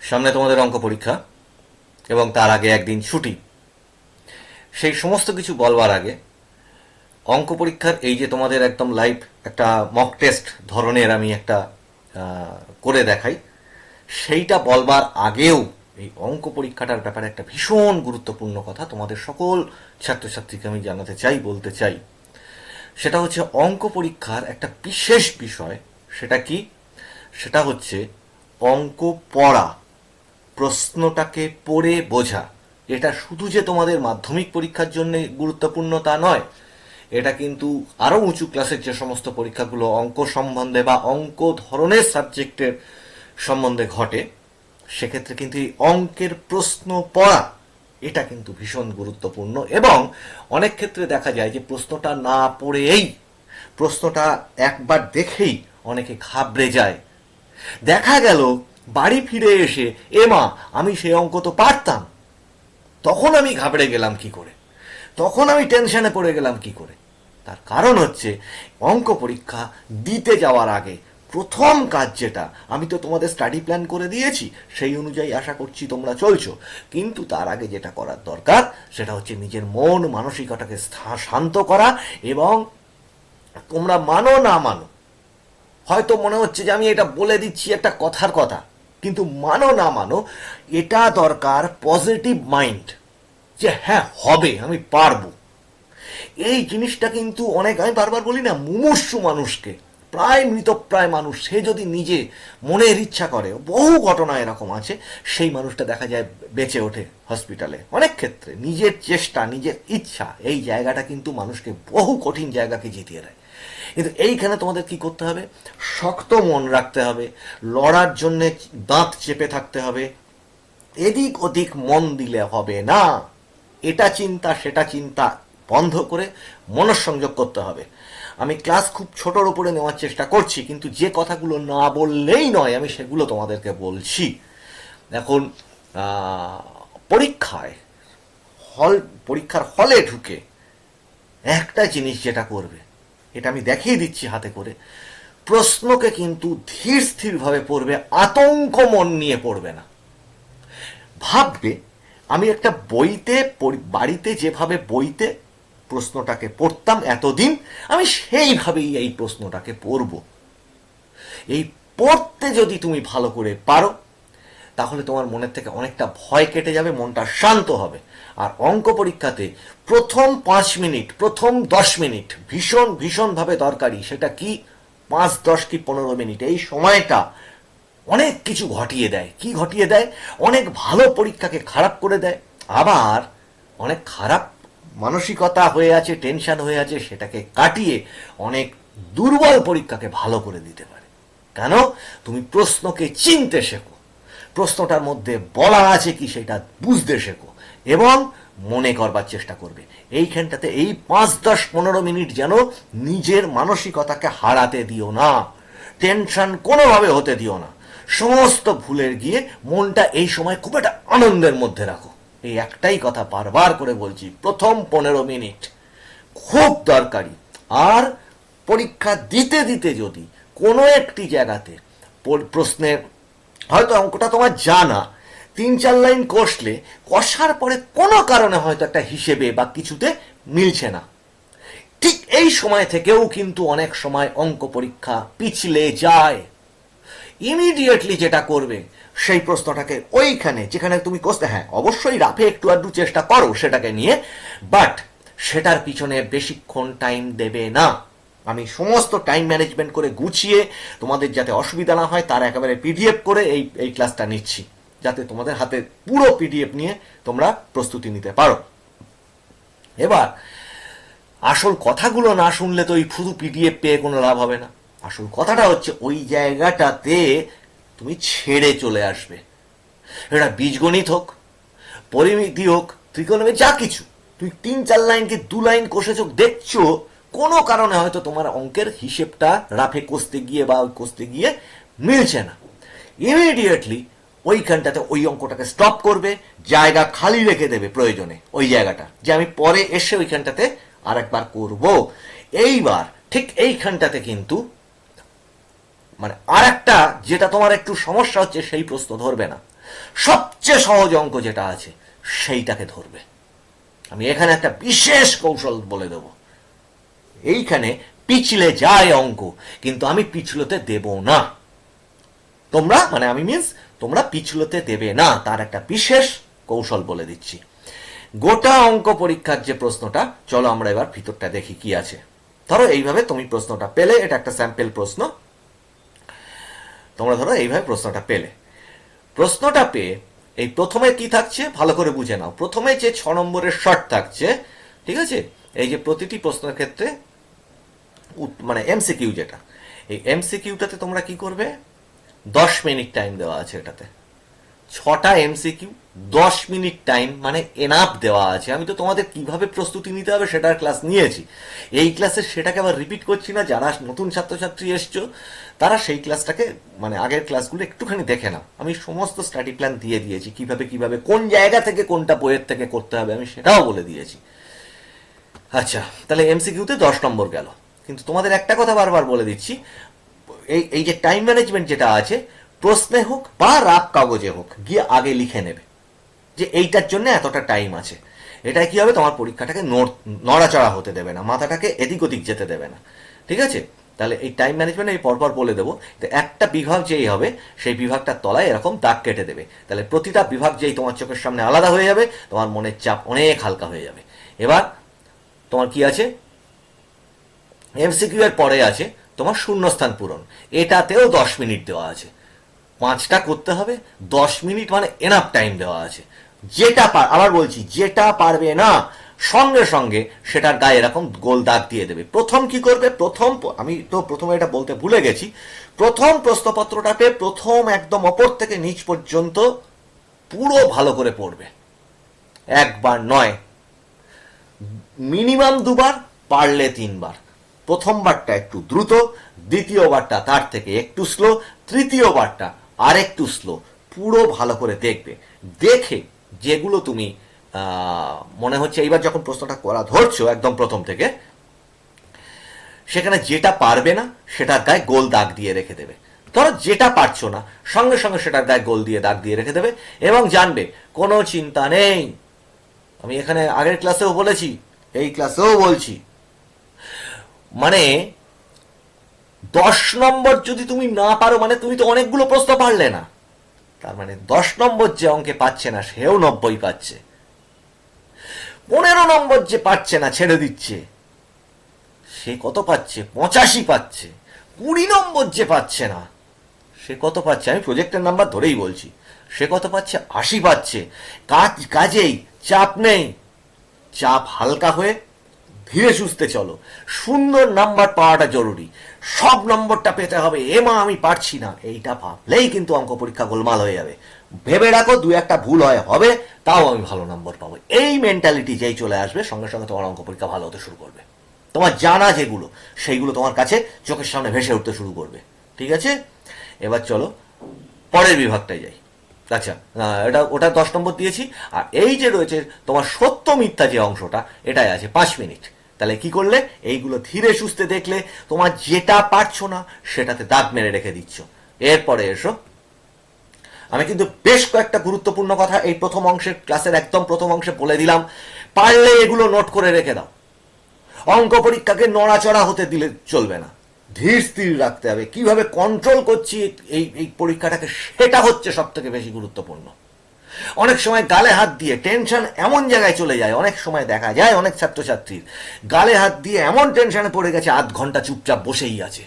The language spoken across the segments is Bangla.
সামনে তোমাদের অঙ্ক পরীক্ষা এবং তার আগে একদিন ছুটি। সেই সমস্ত কিছু বলবার আগে অঙ্ক পরীক্ষার এই যে তোমাদের একদম লাইভ একটা মক টেস্ট ধরনের আমি একটা করে দেখাই, সেইটা বলবার আগেও এই অঙ্ক পরীক্ষাটার ব্যাপারে একটা ভীষণ গুরুত্বপূর্ণ কথা তোমাদের সকল ছাত্রছাত্রীকে আমি জানাতে চাই, বলতে চাই। সেটা হচ্ছে অঙ্ক পরীক্ষার একটা বিশেষ বিষয়। সেটা কি? সেটা হচ্ছে অঙ্ক পড়া, প্রশ্নটাকে পড়ে বোঝা। এটা শুধু যে তোমাদের মাধ্যমিক পরীক্ষার জন্য গুরুত্বপূর্ণ তা নয়, এটা কিন্তু আরো উঁচু ক্লাসের যে সমস্ত পরীক্ষাগুলো অঙ্ক সম্বন্ধে বা অঙ্ক ধরনের সাবজেক্টের সম্বন্ধে ঘটে, সেক্ষেত্রে কিন্তু এই অঙ্কের প্রশ্ন পড়া এটা কিন্তু ভীষণ গুরুত্বপূর্ণ। এবং অনেক ক্ষেত্রে দেখা যায় যে প্রশ্নটা না পড়েই, প্রশ্নটা একবার দেখেই অনেকে ঘাবড়ে যায়। দেখা গেল বাড়ি ফিরে এসে, মা আমি সেই অঙ্ক তো পারতাম, তখন আমি ঘাবড়ে গেলাম কি করে, তখন আমি টেনশনে পড়ে গেলাম কি করে। তার কারণ হচ্ছে অঙ্ক পরীক্ষা দিতে যাওয়ার আগে প্রথম কাজ যেটা, আমি তো তোমাদের স্টাডি প্ল্যান করে দিয়েছি, সেই অনুযায়ী আশা করছি তোমরা চলছো, কিন্তু তার আগে যেটা করার দরকার সেটা হচ্ছে নিজের মন মানসিকতাকে শান্ত করা। এবং তোমরা মানো না মানো, হয়তো মনে হচ্ছে যে আমি এটা বলে দিচ্ছি একটা কথার কথা, কিন্তু মানো না মানো, এটা দরকার পজিটিভ মাইন্ড, যে হ্যাঁ হবে, আমি পারবো। এই জিনিসটা কিন্তু অনেক, আমি বারবার বলি না, মুমূর্ষু মানুষকে, প্রায় মৃতপ্রায় মানুষ, সে যদি নিজে মনের ইচ্ছা করে, বহু ঘটনা এরকম আছে, সেই মানুষটা দেখা যায় বেঁচে ওঠে হসপিটালে। অনেক ক্ষেত্রে নিজের চেষ্টা, নিজের ইচ্ছা, এই জায়গাটা কিন্তু মানুষকে বহু কঠিন জায়গাকে জিতিয়ে দেয়। কিন্তু এইখানে তোমাদের কি করতে হবে? শক্ত মন রাখতে হবে, লড়ার জন্য দাঁত চেপে থাকতে হবে, এদিক ওদিক মন দিলে হবে না। এটা চিন্তা সেটা চিন্তা বন্ধ করে মনঃসংযোগ করতে হবে। আমি ক্লাস খুব ছোটর উপরে নেওয়ার চেষ্টা করছি, কিন্তু যে কথাগুলো না বললেই নয় আমি সেগুলো তোমাদেরকে বলছি। এখন পরীক্ষায় পরীক্ষার হলে ঢুকে একটা জিনিস যেটা করবে, এটা আমি দেখিয়ে দিচ্ছি হাতে করে, প্রশ্নকে কিন্তু ধীর স্থির ভাবে পড়বে, আতঙ্ক মন নিয়ে পড়বে না। ভাববে আমি একটা বইতে, বাড়িতে যেভাবে বইতে প্রশ্নটাকে পড়তাম এতদিন, আমি সেইভাবেই এই প্রশ্নটাকে পড়ব। এই পড়তে যদি তুমি ভালো করে পারো, তাহলে তোমার মনের থেকে অনেকটা ভয় কেটে যাবে, মনটা শান্ত হবে। আর অঙ্ক পরীক্ষাতে প্রথম 5 মিনিট, প্রথম 10 মিনিট ভীষণ ভীষণভাবে দরকারি। সেটা কি, 5, 10 কি 15 মিনিট, এই সময়টা অনেক কিছু ঘটিয়ে দেয়। কি ঘটিয়ে দেয়? অনেক ভালো পরীক্ষাকে খারাপ করে দেয়, আবার অনেক খারাপ মানসিকতা হয়ে আছে, টেনশন হয়ে আছে, সেটাকে কাটিয়ে অনেক দুর্বল পরীক্ষাকে ভালো করে দিতে পারে। কেন? তুমি প্রশ্নকে চিনতে শেখো, প্রশ্নটার মধ্যে বলা আছে কি সেটা বুঝতে শেখো, এবং মনে করবার চেষ্টা করবে। এইখানটাতে এই 5, 10, 15 মিনিট যেন নিজের মানসিকতাকে হারাতে দিও না, টেনশন কোনোভাবে হতে দিও না। সমস্ত ভুলে গিয়ে মনটা এই সময় খুব একটা আনন্দের মধ্যে রাখো। এই একটাই কথা বারবার করে বলছি, প্রথম 15 মিনিট খুব দরকারি। আর পরীক্ষা দিতে দিতে যদি কোনো একটি জায়গাতে প্রশ্নের, হয়তো অঙ্কটা তোমার জানা, 3-4 লাইন কষার পরে কোনো কারণে হয়তো একটা হিসেবে বা কিছুতে মিলছে না, ঠিক এই সময় থেকেও কিন্তু অনেক সময় অঙ্ক পরীক্ষা পিছলে যায়। ইমিডিয়েটলি যেটা করবে, সেই প্রশ্নটাকে ওইখানে যেখানে তুমি কষতে, হ্যাঁ অবশ্যই রাফে একটু আধটু চেষ্টা করো সেটাকে নিয়ে, বাট সেটার পিছনে বেশিক্ষণ টাইম দেবে না। আমি সমস্ত টাইম ম্যানেজমেন্ট করে গুছিয়ে তোমাদের যাতে অসুবিধা না হয় তার একেবারে পিডিএফ করে এই ক্লাসটা নিচ্ছি, যাতে তোমাদের হাতে পুরো পিডিএফ নিয়ে তোমরা প্রস্তুতি নিতে পারো। এবার আসল কথাগুলো না শুনলে তো ওই শুধু পিডিএফ পেয়ে কোনো লাভ হবে না। আসল কথাটা হচ্ছে ওই জায়গাটাতে তুমি ছেড়ে চলে আসবে। এটা বীজগণিত হোক, পরিমিতি হোক, ত্রিকোণমিতি, যা কিছু, তুমি 3-4 লাইন কি 2 লাইন কষেছ, দেখছো কোনো কারণে হয়তো তোমার অঙ্কের হিসেবটা রাফে কষতে গিয়ে বা কষতে গিয়ে মিলছে না, ইমিডিয়েটলি ওইখানটাতে ওই অঙ্কটাকে স্টপ করবে, জায়গা খালি রেখে দেবে প্রয়োজনে ওই জায়গাটা, যে আমি পরে এসে ওইখানটাতে আর একবার করব। এইবার ঠিক এইখানটাতে কিন্তু মানে আর একটা যেটা তোমার একটু সমস্যা হচ্ছে, সেই প্রশ্ন ধরবে না। সবচেয়ে সহজ অঙ্ক যেটা আছে সেইটাকে ধরবে। আমি এখানে একটা বিশেষ কৌশল বলে দেব, এইখানে পিছলে যায় অঙ্ক, কিন্তু আমি পিছলতে দেব না। তোমরা মানে আমি মিন্স তোমরা পিছলতে দেবে না, তার একটা বিশেষ কৌশল বলে দিচ্ছি। গোটা অঙ্ক পরীক্ষার যে প্রশ্নটা, চলো আমরা এবার ভিতরটা দেখি কি আছে। ধরো এইভাবে তুমি প্রশ্নটা পেলে, এটা একটা স্যাম্পল প্রশ্ন, তোমরা ধরো এইভাবে প্রশ্নটা পেলে। প্রশ্নটা পেয়ে এই প্রথমে কি থাকছে ভালো করে বুঝে নাও। প্রথমে যে 6 নম্বরের শর্ট থাকছে, ঠিক আছে, এই যে প্রতিটি প্রশ্নের ক্ষেত্রে মানে এমসিকিউ যেটা, এই এমসিকিউটাতে তোমরা কি করবে, 10 মিনিট টাইম দেওয়া আছে এটাতে। 6টা এমসিকিউ, 10 মিনিট টাইম মানে এনাফ দেওয়া আছে। আমি তো তোমাদের কিভাবে প্রস্তুতি নিতে হবে সেটার ক্লাস নিয়েছি, এই ক্লাসে সেটাকে আবার রিপিট করছি না। যারা নতুন ছাত্রছাত্রী এসছো তারা সেই ক্লাসটাকে মানে আগের ক্লাসগুলো একটুখানি দেখে নাও। আমি সমস্ত স্টাডি প্ল্যান দিয়ে দিয়েছি, কিভাবে কিভাবে কোন জায়গা থেকে কোনটা বইয়ের থেকে করতে হবে আমি সেটাও বলে দিয়েছি। আচ্ছা, তাহলে এমসিকিউতে 10 নম্বর গেল। কিন্তু তোমাদের একটা কথা বারবার বলে দিচ্ছি, এই যে টাইম ম্যানেজমেন্ট যেটা আছে, প্রশ্নে হোক বা রাফ কাগজে হোক গিয়ে আগে লিখে নেবে যে এইটার জন্য এতটা টাইম আছে। এটা কি হবে, তোমার পরীক্ষাটাকে নড়াচড়া হতে দেবে না, মাথাটাকে এদিক ওদিক যেতে দেবে না, ঠিক আছে। তাহলে এই টাইম ম্যানেজমেন্ট এই পরপর বলে দেবো। তো একটা বিভাগ যেই হবে সেই বিভাগটার তলায় এরকম দাগ কেটে দেবে, তাহলে প্রতিটা বিভাগ যেই তোমার চোখের সামনে আলাদা হয়ে যাবে, তোমার মনের চাপ অনেক হালকা হয়ে যাবে। এবার তোমার কি আছে, এমসিকিউ এর পরে আছে তোমার শূন্যস্থান পূরণ, এটাতেও 10 মিনিট দেওয়া আছে। 5টা করতে হবে, 10 মিনিট মানে এনাফ টাইম দেওয়া আছে। যেটা আবার বলছি, যেটা পারবে না সঙ্গে সঙ্গে সেটার গায়ে এরকম গোল দাগ দিয়ে দেবে। প্রথম কি করবে, আমি তো প্রথমে এটা বলতে ভুলে গেছি, প্রথম প্রশ্নপত্রটা পেয়ে প্রথম একদম ওপর থেকে নিচ পর্যন্ত পুরো ভালো করে পড়বে, একবার নয়, মিনিমাম 2বার, পারলে 3বার। প্রথমবারটা একটু দ্রুত, দ্বিতীয়বারটা তার থেকে একটু স্লো, তৃতীয়বারটা আর একটু স্লো। পুরো ভালো করে দেখবে, দেখে যেগুলো তুমি মনে হচ্ছে এইবার যখন প্রশ্নটা করা ধরছো একদম প্রথম থেকে, সেখানে যেটা পারবে না সেটার গায়ে গোল দাগ দিয়ে রেখে দেবে। ধরো যেটা পারছো না সঙ্গে সঙ্গে সেটার গায়ে গোল দিয়ে দাগ দিয়ে রেখে দেবে, এবং জানবে কোনো চিন্তা নেই। আমি এখানে আগের ক্লাসেও বলেছি, এই ক্লাসেও বলছি, মানে 10 নম্বর যদি তুমি না পারো মানে তুমি তো অনেকগুলো প্রশ্ন পারলে না, তার মানে 10 নম্বর যে অঙ্কে পাচ্ছে না সেও 90 পাচ্ছে। 15 নম্বর যে পাচ্ছে না ছেড়ে দিচ্ছে, সে কত পাচ্ছে, 85 পাচ্ছে। 20 নম্বর যে পাচ্ছে না সে কত পাচ্ছে, আমি প্রজেক্টের নাম্বার ধরেই বলছি, সে কত পাচ্ছে, 80 পাচ্ছে। কাজেই চাপ নেই, চাপ হালকা হয়ে ধীরে সুস্থে চলো। সুন্দর নাম্বার পাওয়াটা জরুরি, সব নম্বরটা পেতে হবে, এমা আমি পারছি না, এইটা ভাবলেই কিন্তু অঙ্ক পরীক্ষা গোলমাল হয়ে যাবে। ভেবে রাখো 2-1টা ভুল হবে, তাও আমি ভালো নম্বর পাবো। এই মেন্টালিটি যেই চলে আসবে সঙ্গে সঙ্গে তোমার অঙ্ক পরীক্ষা ভালো হতে শুরু করবে। তোমার জানা যেগুলো সেইগুলো তোমার কাছে চোখের সামনে ভেসে উঠতে শুরু করবে, ঠিক আছে। এবার চলো পরের বিভাগটায় যাই। আচ্ছা, ওটা 10 নম্বর দিয়েছি। আর এই যে রয়েছে তোমার সত্য মিথ্যা যে অংশটা, এটাই আছে 5 মিনিট। তাহলে কি করলে, এইগুলো ধীরে সুস্থে দেখলে, তোমার যেটা পারছো না সেটাতে দাগ মেরে রেখে দিচ্ছ। এরপরে এসো, আমি কিন্তু বেশ কয়েকটা গুরুত্বপূর্ণ কথা এই প্রথম অংশের ক্লাসের একদম প্রথম অংশে বলে দিলাম, পারলে এগুলো নোট করে রেখে দাও। অঙ্ক পরীক্ষাকে নড়াচড়া হতে দিলে চলবে না, ধীর স্থির রাখতে হবে। কিভাবে কন্ট্রোল করছি এই পরীক্ষাটাকে, সেটা হচ্ছে সব থেকে বেশি গুরুত্বপূর্ণ। অনেক সময় গালে হাত দিয়ে টেনশন এমন জায়গায় চলে যায়, অনেক সময় দেখা যায় অনেক ছাত্রছাত্রীর গালে হাত দিয়ে এমন টেনশনে পড়ে গেছে, আধ ঘন্টা চুপচাপ বসেই আছে।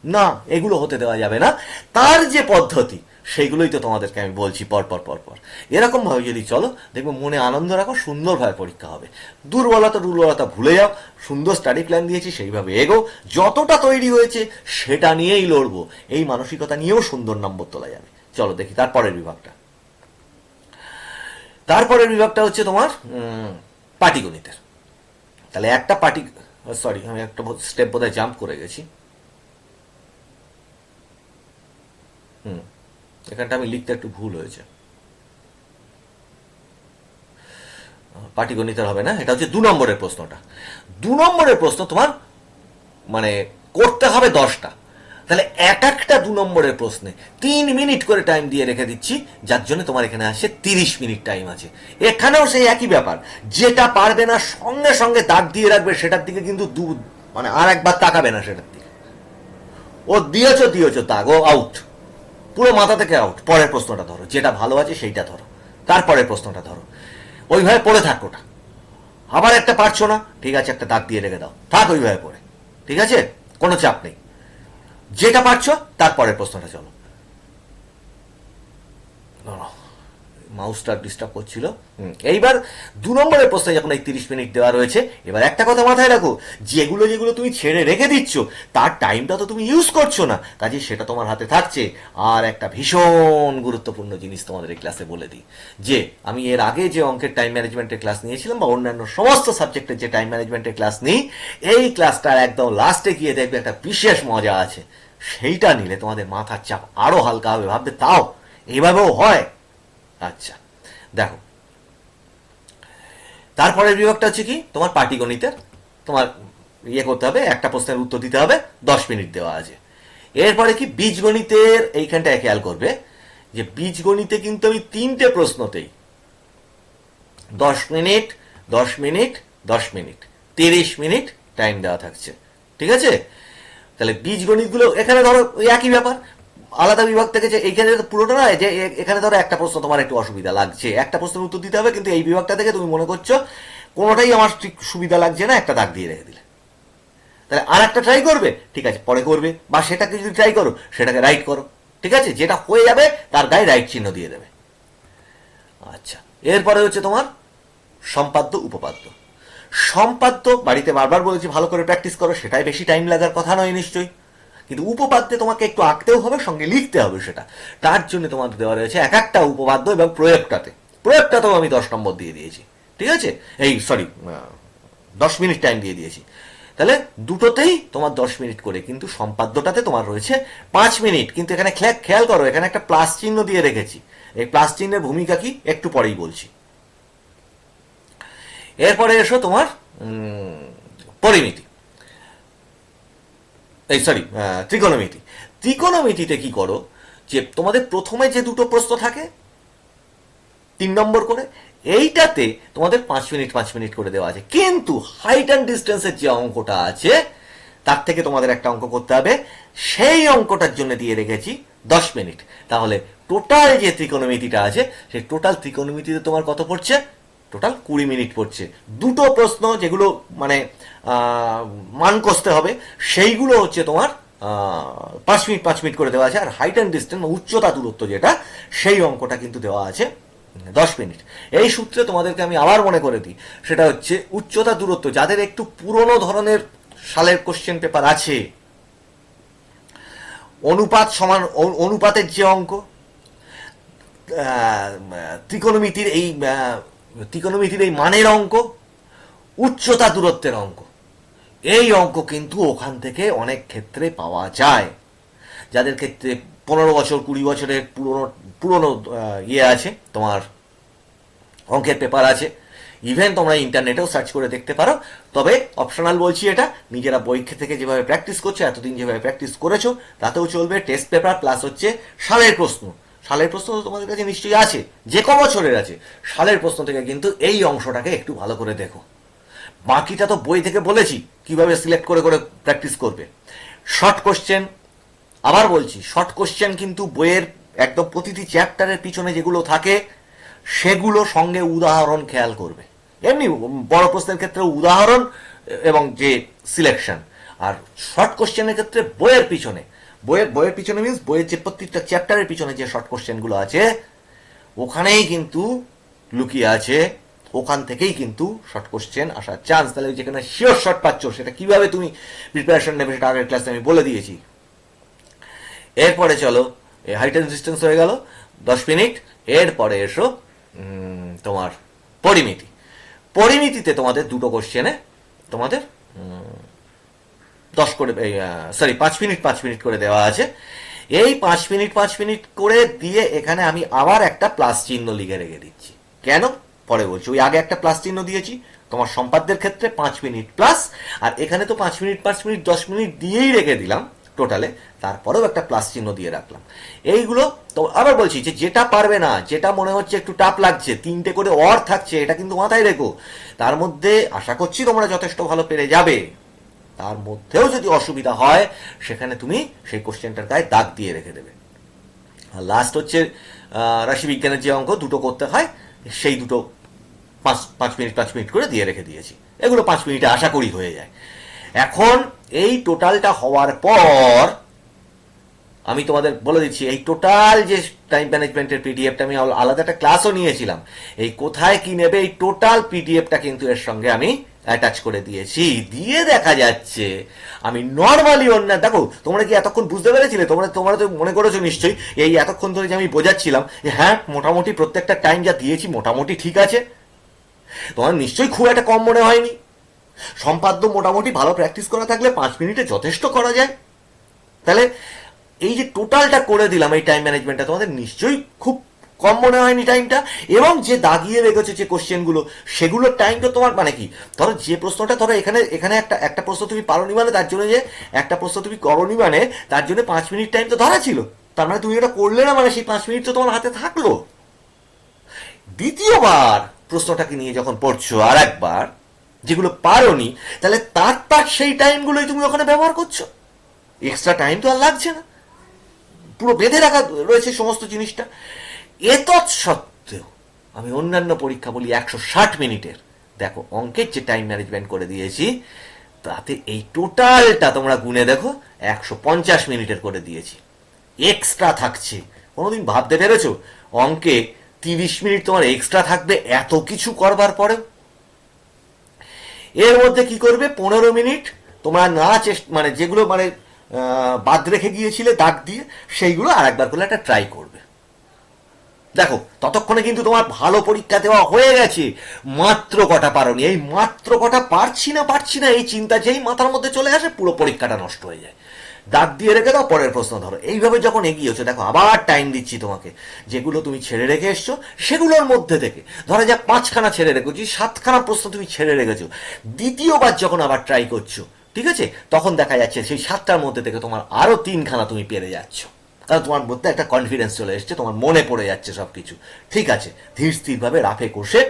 না, এগুলো হতে দেওয়া যাবে না। তার যে পদ্ধতি সেইগুলোই তো তোমাদেরকে আমি বলছি পরপর পরপর। এরকম ভাবে যদি চলো, দেখবো মনে আনন্দ রাখো, সুন্দরভাবে পরীক্ষা হবে। দুর্বলতা ভুলে যাও, সুন্দর স্টাডি প্ল্যান দিয়েছি সেইভাবে এগো, যতটা তৈরি হয়েছে সেটা নিয়েই লড়বো, এই মানসিকতা নিয়েও সুন্দর নম্বর তোলা যাবে। চলো দেখি তারপরের বিভাগটা। তারপরের বিভাগটা হচ্ছে তোমার পাটিগণিতের। তাহলে একটা সরি, আমি একটা স্টেপ বোধহয় জাম্প করে গেছি। এখানটা আমি লিখতে একটু ভুল হয়েছে, পাটিগণিতের হবে না, এটা হচ্ছে 2 নম্বরের প্রশ্নটা। 2 নম্বরের প্রশ্ন তোমার মানে করতে হবে 10টা। তাহলে এক একটা 2 নম্বরের প্রশ্নে 3 মিনিট করে টাইম দিয়ে রেখে দিচ্ছি, যার জন্য তোমার এখানে আসে 30 মিনিট টাইম আছে। এখানেও সেই একই ব্যাপার, যেটা পারবে না সঙ্গে সঙ্গে দাগ দিয়ে রাখবে, সেটার দিকে কিন্তু মানে আর একবার তাকাবে না সেটার দিকে। ও দিয়েছো দাগ, ও আউট, পুরো মাথা থেকে আউট। পরের প্রশ্নটা ধরো, যেটা ভালো আছে সেইটা ধরো, তারপরের প্রশ্নটা ধরো, ওইভাবে পড়ে থাক ওটা। আবার একটা পারছো না, ঠিক আছে, একটা দাগ দিয়ে রেখে দাও, থাক ওইভাবে পড়ে, ঠিক আছে, কোনো চাপ নেই। যেটা পারছো তারপরের প্রশ্নটা চলো। মাউসটা ডিস্টার্ব করছিল। এইবার 2 নম্বরের প্রশ্নে যখন এই 30 মিনিট দেওয়া রয়েছে, এবার একটা কথা মাথায় রাখো, যেগুলো যেগুলো তুমি ছেড়ে রেখে দিচ্ছ তার টাইমটা তো তুমি ইউজ করছো না, কাজে সেটা তোমার হাতে থাকছে। আর একটা ভীষণ গুরুত্বপূর্ণ জিনিস তোমাদের এই ক্লাসে বলে দিই, যে আমি এর আগে যে অঙ্কের টাইম ম্যানেজমেন্টের ক্লাস নিয়েছিলাম বা অন্যান্য সমস্ত সাবজেক্টের যে টাইম ম্যানেজমেন্টের ক্লাস নিই, এই ক্লাসটার একদম লাস্টে গিয়ে দেখবে একটা বিশেষ মজা আছে। সেইটা নিলে তোমাদের মাথার চাপ আরো হালকা হবে। ভাববে তাও এইভাবেও হয়। আচ্ছা, দেখো, তারপরের বিভাগটা হচ্ছে কি, তোমার পাটিগণিতের। তোমার করতে হবে, একটা প্রশ্নের উত্তর দিতে হবে, 10 মিনিট দেওয়া আছে। এরপরে কি বীজগণিতের, এইখানটায় খেয়াল করবে যে বীজগণিতে কিন্তু আমি 3টে প্রশ্নতেই 10 minute, 10 minute, 10 minute, 30 minute time দেওয়া থাকছে, ঠিক আছে। তাহলে বীজগণিতগুলো এখানে ধরো ওই একই ব্যাপার, আলাদা বিভাগ থেকে, যে এইখানে পুরোটা নয়, যে এখানে ধরো একটা প্রশ্ন তোমার একটু অসুবিধা লাগছে, একটা প্রশ্নের উত্তর দিতে হবে, কিন্তু এই বিভাগটা থেকে তুমি মনে করছো কোনোটাই আমার ঠিক সুবিধা লাগছে না, একটা দাগ দিয়ে রেখে দিলে। তাহলে আর একটা ট্রাই করবে, ঠিক আছে, পরে করবে, বা সেটাকে যদি ট্রাই করো সেটাকে রাইট করো, ঠিক আছে, যেটা হয়ে যাবে তার গায়ে রাইট চিহ্ন দিয়ে দেবে। আচ্ছা, এরপরে হচ্ছে তোমার সম্পাদ্য উপপাদ্য। সম্পাদ্য বাড়িতে বারবার বলেছি ভালো করে প্র্যাকটিস করো, সেটাই বেশি টাইম লাগার কথা নয় নিশ্চয়ই, কিন্তু উপপাদ্যে তোমাকে একটু আঁকতেও হবে, সঙ্গে লিখতে হবে সেটা। তার জন্য তোমাদের দেওয়া রয়েছে এক একটা উপপাদ্য, এবং প্রয়োগটাতেও আমি 10 নম্বর দিয়ে দিয়েছি, ঠিক আছে, এই সরি 10 মিনিট টাইম দিয়ে দিয়েছি। তাহলে দুটোতেই তোমার 10 মিনিট করে, কিন্তু সম্পাদ্যটাতে তোমার রয়েছে 5 মিনিট। কিন্তু এখানে খেয়াল করো, এখানে একটা প্লাস চিহ্ন দিয়ে রেখেছি, এই প্লাস চিহ্নের ভূমিকা কি একটু পরেই বলছি। এরপরে এসো তোমার পরিমিতি, এই সরি ত্রিকোণমিতি। ত্রিকোণমিতিতে কি করো, যে তোমাদের প্রথমে যে দুটো প্রশ্ন থাকে 3 নম্বর করে, এইটাতে তোমাদের 5 মিনিট 5 মিনিট করে দেওয়া আছে, কিন্তু হাইট অ্যান্ড ডিস্টেন্সের যে অঙ্কটা আছে তার থেকে তোমাদের একটা অঙ্ক করতে হবে, সেই অঙ্কটার জন্য দিয়ে রেখেছি 10 মিনিট। তাহলে টোটাল যে ত্রিকোণমিতিটা আছে, সেই টোটাল ত্রিকোণমিতিতে তোমার কত পড়ছে, টোটাল 20 মিনিট পড়ছে। দুটো প্রশ্ন যেগুলো মানে মান কষতে হবে, সেইগুলো হচ্ছে তোমার 5 মিনিট 5 মিনিট করে দেওয়া আছে। আর হাইট অ্যান্ড ডিস্টেন্স, উচ্চতা দূরত্ব যেটা, সেই অঙ্কটা কিন্তু দেওয়া আছে 10 মিনিট। এই সূত্রে তোমাদেরকে আমি আবার মনে করে দিই, সেটা হচ্ছে উচ্চতা দূরত্ব, যাদের একটু পুরনো ধরনের সালের কোশ্চেন পেপার আছে, অনুপাত সমান অনুপাতের যে অঙ্ক, ত্রিকোণমিতির এই মানের অঙ্ক, উচ্চতা দূরত্বের অঙ্ক, এই অঙ্ক কিন্তু ওখান থেকে অনেক ক্ষেত্রে পাওয়া যায়। যাদের ক্ষেত্রে 15 বছর 20 বছরের পুরনো আছে, তোমার অঙ্কের পেপার আছে, ইভেন তোমরা ইন্টারনেটেও সার্চ করে দেখতে পারো। তবে অপশনাল বলছি, এটা নিজেরা বই থেকে যেভাবে প্র্যাকটিস করছো, এতদিন যেভাবে প্র্যাকটিস করেছো তাতেও চলবে। টেস্ট পেপার প্লাস হচ্ছে সালের প্রশ্ন। সালের প্রশ্ন তো তোমাদের কাছে নিশ্চয়ই আছে, যে ক বছরের আছে, সালের প্রশ্ন থেকে কিন্তু এই অংশটাকে একটু ভালো করে দেখো। বাকিটা তো বই থেকে বলেছি কিভাবে সিলেক্ট করে করে প্র্যাকটিস করবে। শর্ট কোশ্চেন, আবার বলছি, শর্ট কোশ্চেন কিন্তু বইয়ের একদম প্রতিটি চ্যাপ্টারের পিছনে যেগুলো থাকে সেগুলো সঙ্গে উদাহরণ খেয়াল করবে। এমনি বড় প্রশ্নের ক্ষেত্রে উদাহরণ এবং যে সিলেকশন, আর শর্ট কোশ্চেনের ক্ষেত্রে বইয়ের পিছনে মিনস বইয়ের যে প্রত্যেকটা চ্যাপ্টারের পিছনে যে শর্ট কোশ্চেনগুলো আছে ওখানেই কিন্তু লুকিয়ে আছে, ওখান থেকেই কিন্তু শর্ট কোশ্চেন আসার চান্স। তাহলে যেখানে শিওর শর্ট পাচ্ছ, সেটা কিভাবে তুমি প্রিপারেশন নেবে সেটা আগের ক্লাসে আমি বলে দিয়েছি। এরপরে চলো, হাইট অ্যান্ড ডিস্টেন্স হয়ে গেল 10 মিনিট। এরপরে এসো তোমার পরিমিতি। পরিমিতিতে তোমাদের দুটো কোশ্চেনে তোমাদের 5 মিনিট 5 মিনিট করে দেওয়া আছে। এই 5 মিনিট 5 মিনিট করে দিয়ে এখানে আমি আবার একটা প্লাস চিহ্ন লিখে রেখে দিচ্ছি। কেন পরে বলছি, ওই আগে একটা প্লাস চিহ্ন দিয়েছি তোমার সম্পাদ্যের ক্ষেত্রে 5 মিনিট প্লাস, আর এখানে তো 5 মিনিট 5 মিনিট 10 মিনিট দিয়েই রেখে দিলাম, টোটালে, তারপরেও একটা প্লাস চিহ্ন দিয়ে রাখলাম। এইগুলো তো আবার বলছি যে যেটা পারবে না, যেটা মনে হচ্ছে একটু টাফ লাগছে, 3টে করে অর থাকছে, এটা কিন্তু মাথায় রেখো। তার মধ্যে আশা করছি তোমরা যথেষ্ট ভালো পেরে যাবে। তার মধ্যেও যদি অসুবিধা হয় সেখানে তুমি সেই কোশ্চেনটার গায়ে দাগ দিয়ে রেখে দেবে। আর লাস্ট হচ্ছে রাশিবিজ্ঞানের যে অঙ্ক দুটো করতে হয়, সেই দুটো 5 মিনিট করে দিয়ে রেখে দিয়েছি। এগুলো 5 মিনিটে আশা করি হয়ে যায়। এখন এই টোটালটা হওয়ার পর আমি তোমাদের বলে দিচ্ছি, এই টোটাল যে টাইম ম্যানেজমেন্টের পিডিএফটা আমি আলাদা একটা ক্লাসও নিয়েছিলাম, এই কোথায় কি নেবে এই টোটাল পিডিএফটা কিন্তু এর সঙ্গে আমি অ্যাটাচ করে দিয়েছি। দিয়ে দেখা যাচ্ছে আমি নর্মালি অন্য, দেখো তোমরা কি এতক্ষণ বুঝতে পেরেছিলে? তোমরা তো মনে করেছো নিশ্চয়ই এই এতক্ষণ ধরে যে আমি বোঝাচ্ছিলাম যে হ্যাঁ মোটামুটি প্রত্যেকটা টাইম যা দিয়েছি মোটামুটি ঠিক আছে। তোমার নিশ্চয়ই খুব একটা কম মনে হয়নি। সম্পাদ্য মোটামুটি ভালো প্র্যাকটিস করা থাকলে 5 মিনিটে যথেষ্ট করা যায়। তাহলে এই যে টোটালটা করে দিলাম এই টাইম ম্যানেজমেন্টটা, তোমাদের নিশ্চয়ই খুব কম মনে হয়নি টাইমটা। এবং যে দাগিয়ে রেখেছে যে কোশ্চেনগুলো, সেগুলোর টাইমটা তোমার মানে কি, ধরো যে প্রশ্নটা, ধরো এখানে এখানে একটা প্রশ্ন তুমি পারোনি মানে তার জন্য, যে একটা প্রশ্ন তুমি করোনি মানে তার জন্য 5 মিনিট টাইম তো ধরা ছিল। তার মানে তুমি এটা করলে না, মানে সেই 5 মিনিট তো তোমার হাতে থাকলো। দ্বিতীয়বার প্রশ্নটাকে নিয়ে যখন পড়ছো আর একবার, যেগুলো পারোনি, তাহলে তার সেই টাইমগুলোই তুমি ওখানে ব্যবহার করছো। এক্সট্রা টাইম তো আর লাগছে না, পুরো বেঁধে রাখা রয়েছে সমস্ত জিনিসটা। এতৎ সত্ত্বেও আমি অন্যান্য পরীক্ষা বলি 160 মিনিটের, দেখো অঙ্কের যে টাইম ম্যানেজমেন্ট করে দিয়েছি তাতে এই টোটালটা তোমরা গুনে দেখো 150 মিনিটের করে দিয়েছি। এক্সট্রা থাকছে, কোনোদিন ভাবতে পেরেছো অঙ্কে 30 মিনিট তোমার এক্সট্রা থাকবে এত কিছু করবার পরে? এর মধ্যে কি করবে, 15 মিনিট তোমরা না মানে যেগুলো মানে বাদ রেখে গিয়েছিলে দাগ দিয়ে, সেইগুলো আর একবার করে একটা ট্রাই করবে। দেখো ততক্ষণে কিন্তু তোমার ভালো পরীক্ষা দেওয়া হয়ে গেছে। মাত্র কটা পারোনি, এই মাত্র কটা পারছি না এই চিন্তা যেই মাথার মধ্যে চলে আসে, পুরো পরীক্ষাটা নষ্ট হয়ে যায়। দাগ দিয়ে রেখে দাও, পরের প্রশ্ন ধরো। এইভাবে যখন এগিয়েছো, দেখো আবার টাইম দিচ্ছি তোমাকে। যেগুলো তুমি ছেড়ে রেখে এসছো সেগুলোর মধ্যে থেকে ধরো যা 5খানা ছেড়ে রেখেছি, 7খানা প্রশ্ন তুমি ছেড়ে রেখেছো। দ্বিতীয়বার যখন আবার ট্রাই করছো, ঠিক আছে, তখন দেখা যাচ্ছে সেই 7টার মধ্যে থেকে তোমার আরো 3খানা তুমি পেরে যাচ্ছ। কারণ তোমার মধ্যে একটা কনফিডেন্স চলে এসছে, তোমার মনে পড়ে যাচ্ছে সবকিছু। ঠিক আছে, ধীর স্থিরভাবে রাফে কষে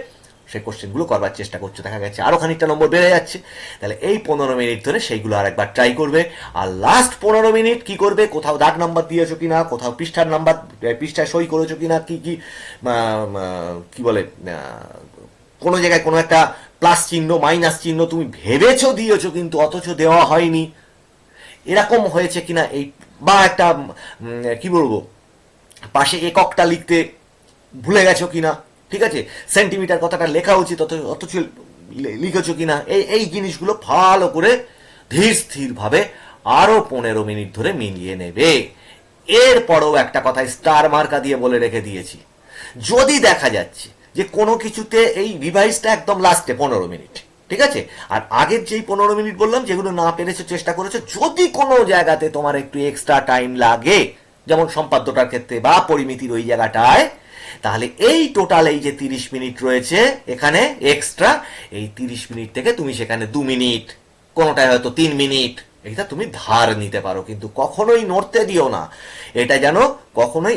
সে কোশ্চেনগুলো করবার চেষ্টা করছো, দেখা গেছে আরো খানিকটা নম্বর বেড়ে যাচ্ছে। তাহলে এই 15 মিনিট ধরে সেইগুলো আর একবার ট্রাই করবে। আর লাস্ট 15 মিনিট কি করবে, কোথাও দাগ নাম্বার দিয়েছো কিনা, কোথাও পৃষ্ঠার নাম্বার, পৃষ্ঠায় সই করেছো কিনা, কি কি কি বলে কোনো জায়গায় কোনো একটা প্লাস চিহ্ন মাইনাস চিহ্ন তুমি ভেবেছো দিয়েছো কিন্তু অথচ দেওয়া হয়নি, এরকম হয়েছে কিনা, এই বা একটা কি বলবো পাশে এককটা লিখতে ভুলে গেছো কিনা, ঠিক আছে, সেন্টিমিটার কথাটা লেখা উচিত অথচ লিখেছো কিনা, এই জিনিসগুলো ভালো করে ধীর স্থির ভাবে আরো 15 মিনিট ধরে মিলিয়ে নেবে। এরপরও একটা কথা স্টার মার্কা দিয়ে বলে রেখে দিয়েছি, যদি দেখা যাচ্ছে যে কোনো কিছুতে এই রিভাইজটা একদম লাস্টে 15 মিনিট, ঠিক আছে, আর আগের যেই 15 মিনিট বললাম যেগুলো না পেরেছো চেষ্টা করেছো, যদি কোনো জায়গাতে তোমার একটু এক্সট্রা টাইম লাগে, যেমন সম্পাদ্যটার ক্ষেত্রে বা পরিমিতির ওই জায়গাটায়, তাহলে এই টোটাল এই যে 30 মিনিট রয়েছে এখানে এক্সট্রা, এই 30 মিনিট থেকে তুমি সেখানে 2 মিনিট, কোনোটায় হয়তো 3 মিনিট, এটা তুমি ধার নিতে পারো, কিন্তু কখনোই নড়তে দিও না। এটা যেন কখনোই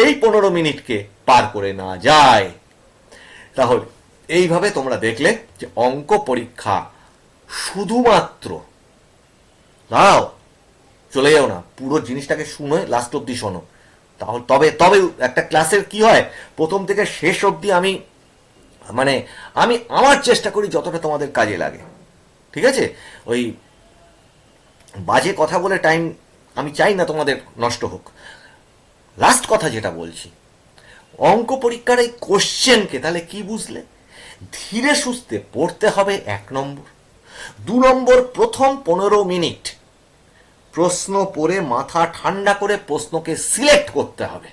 এই 15 মিনিটকে পার করে না যায়। তাহলে এইভাবে তোমরা দেখলে যে অঙ্ক পরীক্ষা শুধুমাত্র, দাও চলে যাও না, পুরো জিনিসটাকে শুনে লাস্ট অব্দি শোনো, তাহলে তবে তবে একটা ক্লাসের কি হয়, প্রথম থেকে শেষ অব্দি আমি মানে আমি আমার চেষ্টা করি যতটা তোমাদের কাজে লাগে, ঠিক আছে। ওই বাজে কথা বলে টাইম আমি চাই না তোমাদের নষ্ট হোক। লাস্ট কথা যেটা বলছি, অঙ্ক পরীক্ষার এই কোশ্চেনকে তাহলে কি বুঝলে, ধীরে সুস্থে পড়তে হবে 1 নম্বর। 2 নম্বর, প্রথম 15 মিনিট প্রশ্ন পড়ে মাথা ঠান্ডা করে প্রশ্নকে সিলেক্ট করতে হবে,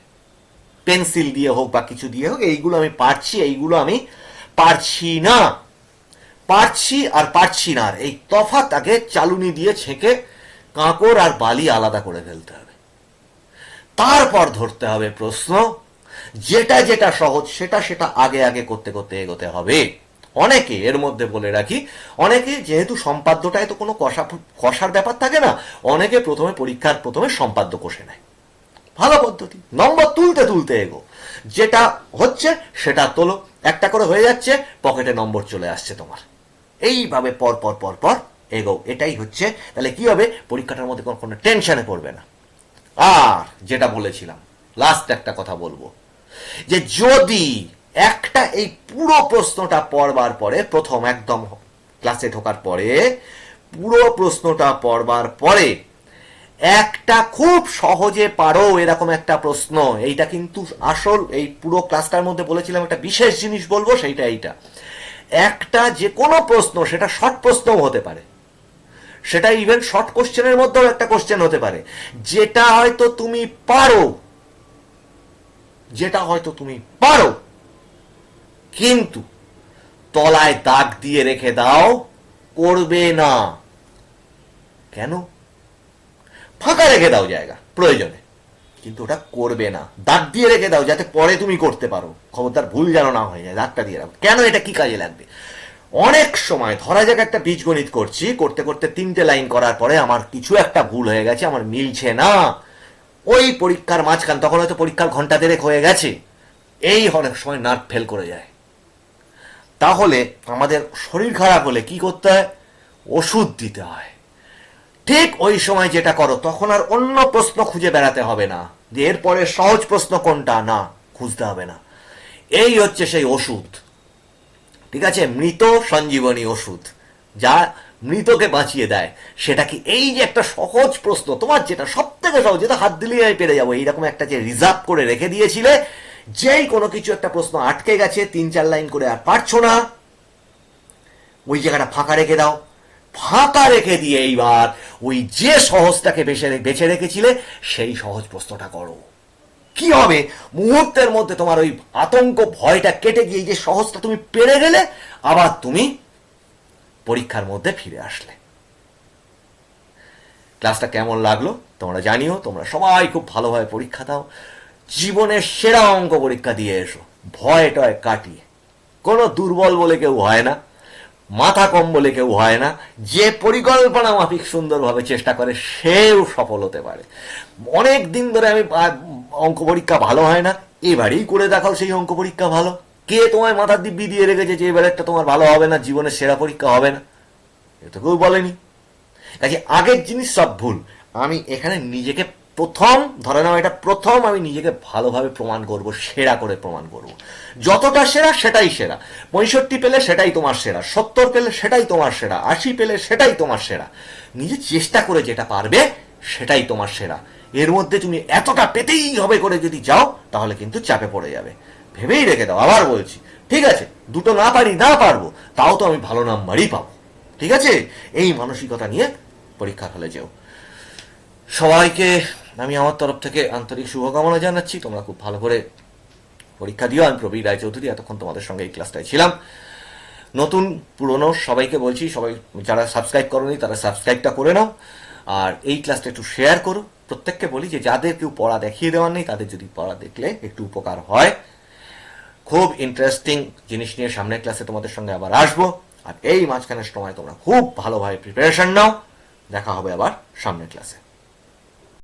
পেন্সিল দিয়ে হোক বা কিছু দিয়ে হোক। এইগুলো আমি পারছি, এইগুলো আমি পারছি না, পারছি আর পারছি না, এই তফাৎ আগে চালুনি দিয়ে ছেঁকে কাঁকড় আর বালি আলাদা করে ফেলতে হবে। তারপর ধরতে হবে প্রশ্ন, যেটা যেটা সহজ সেটা সেটা আগে আগে করতে করতে এগোতে হবে। অনেকে, এর মধ্যে বলে রাখি, অনেকে যেহেতু সম্পাদ্যটায় তো কোনো কষার ব্যাপার থাকে না, অনেকে পরীক্ষার প্রথমে সম্পাদ্য কষে নেয়। ভালো পদ্ধতি, নম্বর তুলতে তুলতে এগো, যেটা হচ্ছে সেটা তোলো, একটা করে হয়ে যাচ্ছে, পকেটে নম্বর চলে আসছে তোমার। এইভাবে পর পর পর পর এগো, এটাই হচ্ছে। তাহলে কি হবে, পরীক্ষাটার মধ্যে কোনো টেনশনে পড়বে না। আর যেটা বলেছিলাম, লাস্ট একটা কথা বলবো, যে যদি একটা এই পুরো প্রশ্নটা পড়বার পরে, প্রথম একদম ক্লাসে ঢোকার পরে পুরো প্রশ্নটা পড়বার পরে একটা খুব সহজে পারো এরকম একটা প্রশ্ন, এইটা কিন্তু আসল, এই পুরো ক্লাসটার মধ্যে বলেছিলাম একটা বিশেষ জিনিস বলবো, সেইটা এইটা, একটা যে কোনো প্রশ্ন, সেটা শর্ট প্রশ্নও হতে পারে, সেটা ইভেন শর্ট কোশ্চেনের মধ্যেও একটা কোশ্চেন হতে পারে, যেটা হয়তো তুমি পারো, যেটা হয়তো তুমি পারো, কিন্তু তলায় দাগ দিয়ে রেখে দাও, করবে না। কেন? ফাঁকা রেখে দাও জায়গা প্রয়োজনে, কিন্তু ওটা করবে না। দাগ দিয়ে রেখে দাও যাতে পরে তুমি করতে পারো, খবরদার ভুল যেন না হয়ে যায়, দাগটা দিয়ে রাখো। কেন? এটা কি কাজে লাগবে? অনেক সময় ধরা যাক একটা বীজগণিত করছি, করতে করতে 3টে লাইন করার পরে আমার কিছু একটা ভুল হয়ে গেছে, আমার মিলছে না, ওই পরীক্ষার মাঝখান, তখন হয়তো পরীক্ষার ঘন্টা দেড়েক হয়ে গেছে, এই অনেক সময় নার্ভ ফেল করে যায়। তাহলে আমাদের শরীর খারাপ হলে কি করতে হয়? ওষুধ দিতে হয়। ঠিক ওই সময় যেটা করো, তখন আর অন্য প্রশ্ন খুঁজে বেড়াতে হবে না, যে এরপরে সহজ প্রশ্ন কোনটা, না, খুঁজতে হবে না। এই হচ্ছে সেই ওষুধ, ঠিক আছে? মৃত সঞ্জীবনী ওষুধ, যা মৃতকে বাঁচিয়ে দেয়। সেটা কি? এই যে একটা সহজ প্রশ্ন, তোমার যেটা সব থেকে সহজ, যেটা হাত দিলেই আমি পেরে যাবো, এইরকম একটা যে রিজার্ভ করে রেখে দিয়েছিলে, যেই কোনো কিছু একটা প্রশ্ন আটকে গেছে, 3-4 লাইন করে আর পারছো না, ওই জায়গাটা ফাঁকা রেখে দাও। ফাঁকা রেখে দিয়ে এইবার ওই যে সহজটাকে বেছে রেখেছিলে, সেই সহজ প্রশ্নটা করো। কি হবে? মুহূর্তের মধ্যে তোমার ওই আতঙ্ক, ভয়টা কেটে গিয়ে যে সহজটা তুমি পেরে গেলে, আবার তুমি পরীক্ষার মধ্যে ফিরে আসলে। ক্লাসটা কেমন লাগলো তোমরা জানিও। তোমরা সবাই খুব ভালোভাবে পরীক্ষা দাও, জীবনের সেরা অঙ্ক পরীক্ষা দিয়ে এসো, ভয় টয় কাটিয়ে। কোনো দুর্বল বলে কেউ হয় না, মাথা কম বলে কেউ হয় না। যে পরিকল্পনা মাফিক সুন্দরভাবে চেষ্টা করে, সেও সফল হতে পারে। অনেক দিন ধরে আমি অঙ্ক পরীক্ষা ভালো হয় না, এবারেই করে দেখাও সেই অঙ্ক পরীক্ষা ভালো। কে তোমায় মাথার দিব্যি দিয়ে রেখেছে যে এবার একটা তোমার ভালো হবে না, জীবনের সেরা পরীক্ষা হবে না? এটা কেউ বলেনি। কাজে আগের জিনিস সব ভুল। আমি এখানে নিজেকে প্রথম, ধরে নাও এটা প্রথম, আমি নিজেকে ভালোভাবে প্রমাণ করব, সেরা করে প্রমাণ করব। যতটা সেরা সেটাই সেরা। 65 পেলে সেটাই তোমার সেরা, 70 পেলে সেটাই তোমার সেরা, 80 পেলে সেটাই তোমার সেরা। নিজে চেষ্টা করে যেটা পারবে সেটাই তোমার সেরা। এর মধ্যে তুমি এতটা পেতেই হবে করে যদি যাও, তাহলে কিন্তু চাপে পড়ে যাবে। ভেবেই রেখে দাও, আবার বলছি, ঠিক আছে, দুটো না পারি, না পারবো, তাও তো আমি ভালো নাম্বারই পাবো। ঠিক আছে? এই মানসিকতা নিয়ে পরীক্ষার হলে যেও। সবাইকে আমি আমার তরফ থেকে আন্তরিক শুভকামনা জানাচ্ছি। তোমরা খুব ভালো করে পরীক্ষা দিও। আমি প্রবীর রায়চৌধুরী, এতক্ষণ তোমাদের সঙ্গে এই ক্লাসটায় ছিলাম। নতুন পুরনো সবাইকে বলছি, সবাই যারা সাবস্ক্রাইব করোনি তারা সাবস্ক্রাইবটা করে নাও, আর এই ক্লাসটা একটু শেয়ার করো। প্রত্যেককে বলি যে যাদের কেউ পড়া দেখিয়ে দেওয়ার নেই, তাদের যদি পড়া দেখলে একটু উপকার হয়। খুব ইন্টারেস্টিং জিনিস নিয়ে সামনের ক্লাসে তোমাদের সঙ্গে আবার আসবো। আর এই মাঝখানের সময় তোমরা খুব ভালোভাবে প্রিপারেশন নাও। দেখা হবে আবার সামনের ক্লাসে।